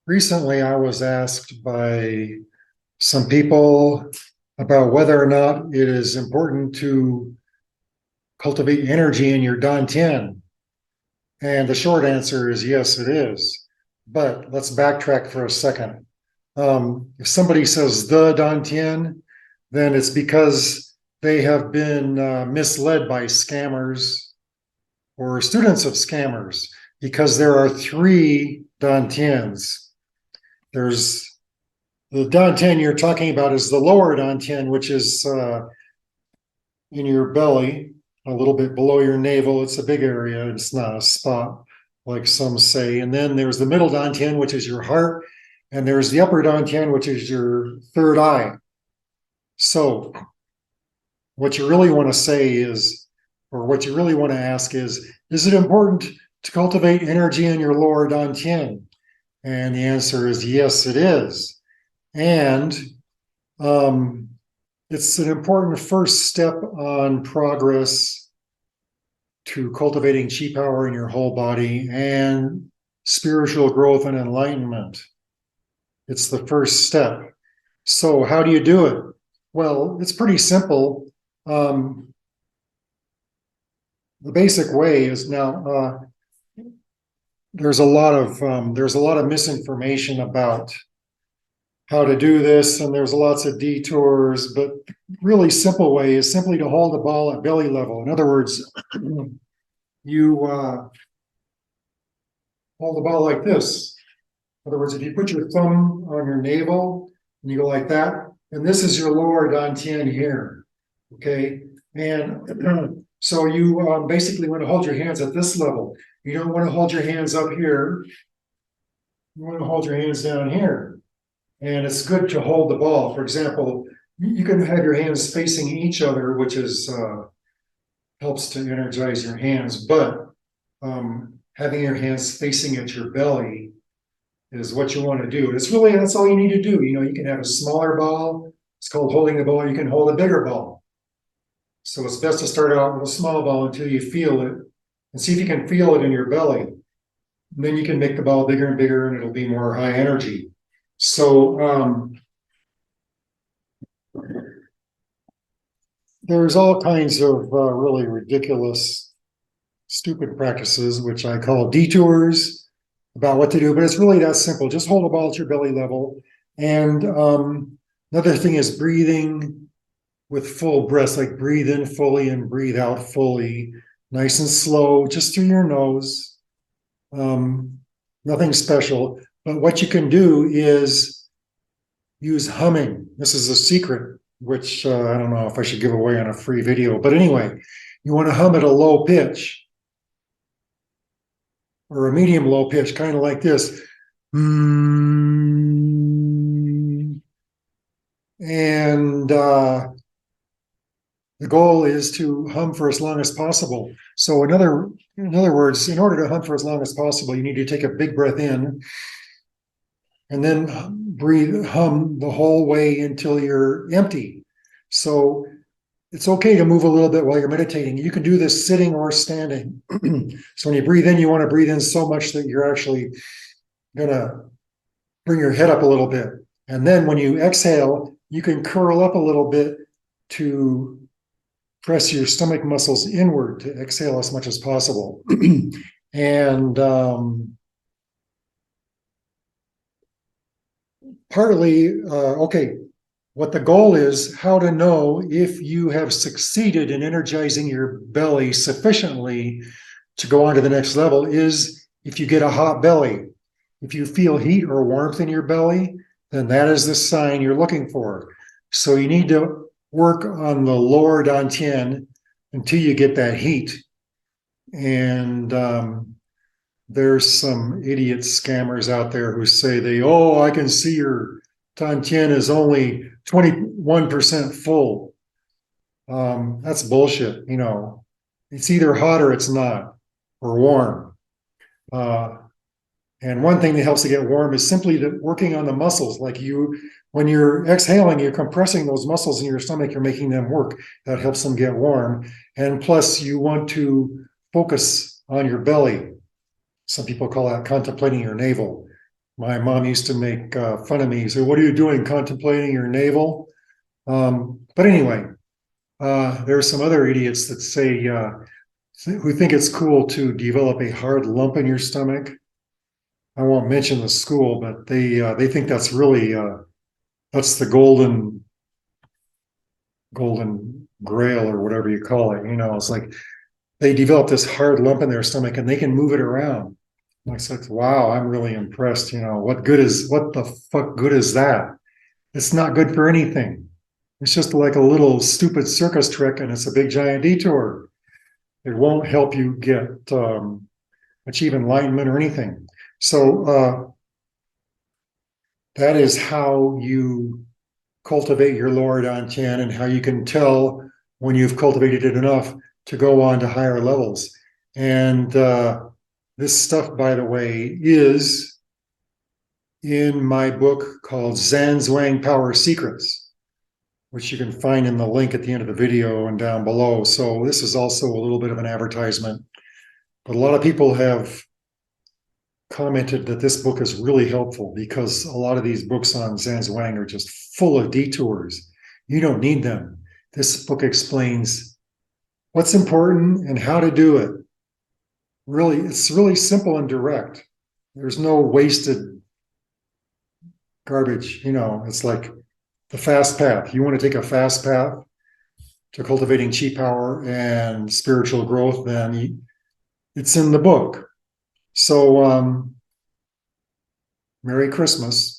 Recently, I was asked by some people about whether or not it is important to cultivate energy in your Dantien. And the short answer is yes, it is. But let's backtrack for a second. If somebody says the Dantien, then it's because they have been misled by scammers or students of scammers, because there are three Dantiens. There's The Dantien you're talking about is the lower Dantien, which is in your belly, a little bit below your navel. It's a big area. It's not a spot, like some say. And then there's the middle Dantien, which is your heart. And there's the upper Dantien, which is your third eye. So what you really want to say is, or what you really want to ask is it important to cultivate energy in your lower Dantien? And the answer is yes, it is. And it's an important first step on progress to cultivating chi power in your whole body and spiritual growth and enlightenment. It's the first step. So how do you do it? Well, it's pretty simple. The basic way is now there's a lot of misinformation about how to do this, and there's lots of detours, but really simple way is simply to hold the ball at belly level. In other words, you hold the ball like this. In other words, if you put your thumb on your navel and you go like that, and this is your lower Dantien here, okay? And so you basically want to hold your hands at this level. You don't want to hold your hands up here. You want to hold your hands down here. And it's good to hold the ball. For example, you can have your hands facing each other, which is helps to energize your hands. But having your hands facing at your belly is what you want to do. And that's all you need to do. You know, you can have a smaller ball. It's called holding the ball. You can hold a bigger ball. So it's best to start out with a small ball until you feel it, and see if you can feel it in your belly. And then you can make the ball bigger and bigger, and it'll be more high energy. So there's all kinds of really ridiculous, stupid practices, which I call detours, about what to do, but it's really that simple. Just hold the ball at your belly level. And another thing is breathing with full breaths, like breathe in fully and breathe out fully, nice and slow, just through your nose. Nothing special. But what you can do is use humming. This is a secret, which I don't know if I should give away on a free video. But anyway, you want to hum at a low pitch or a medium low pitch, kind of like this. And the goal is to hum for as long as possible. So in other words, in order to hum for as long as possible, you need to take a big breath in and then hum the whole way until you're empty. So it's okay to move a little bit while you're meditating. You can do this sitting or standing. So when you breathe in, you want to breathe in so much that you're actually going to bring your head up a little bit. And then when you exhale, you can curl up a little bit to press your stomach muscles inward to exhale as much as possible. And what the goal is, how to know if you have succeeded in energizing your belly sufficiently to go on to the next level is if you get a hot belly. If you feel heat or warmth in your belly, then that is the sign you're looking for. So you need to work on the lower Dantien until you get that heat. And there's some idiot scammers out there who say I can see your Dantien is only 21% full. That's bullshit. You know, it's either hot or it's not, or warm. And one thing that helps to get warm is simply working on the muscles. Like when you're exhaling, you're compressing those muscles in your stomach, you're making them work. That helps them get warm. And plus, you want to focus on your belly. Some people call that contemplating your navel. My mom used to make fun of me. So, what are you doing? Contemplating your navel? But anyway, there are some other idiots that say who think it's cool to develop a hard lump in your stomach. I won't mention the school, but they think that's really that's the golden grail or whatever you call it. You know, it's like they develop this hard lump in their stomach and they can move it around. And I said, wow, I'm really impressed. You know, what the fuck good is that? It's not good for anything. It's just like a little stupid circus trick and it's a big giant detour. It won't help you get achieve enlightenment or anything. So that is how you cultivate your lower Dantien and how you can tell when you've cultivated it enough to go on to higher levels. And this stuff, by the way, is in my book called Zanzwang Power Secrets, which you can find in the link at the end of the video and down below. So this is also a little bit of an advertisement. But a lot of people have commented that this book is really helpful because a lot of these books on Zanzwang are just full of detours. You don't need them. This book explains what's important and how to do it. Really, it's really simple and direct. There's no wasted garbage. You know, it's like the fast path. You want to take a fast path to cultivating chi power and spiritual growth, then it's in the book. So, Merry Christmas.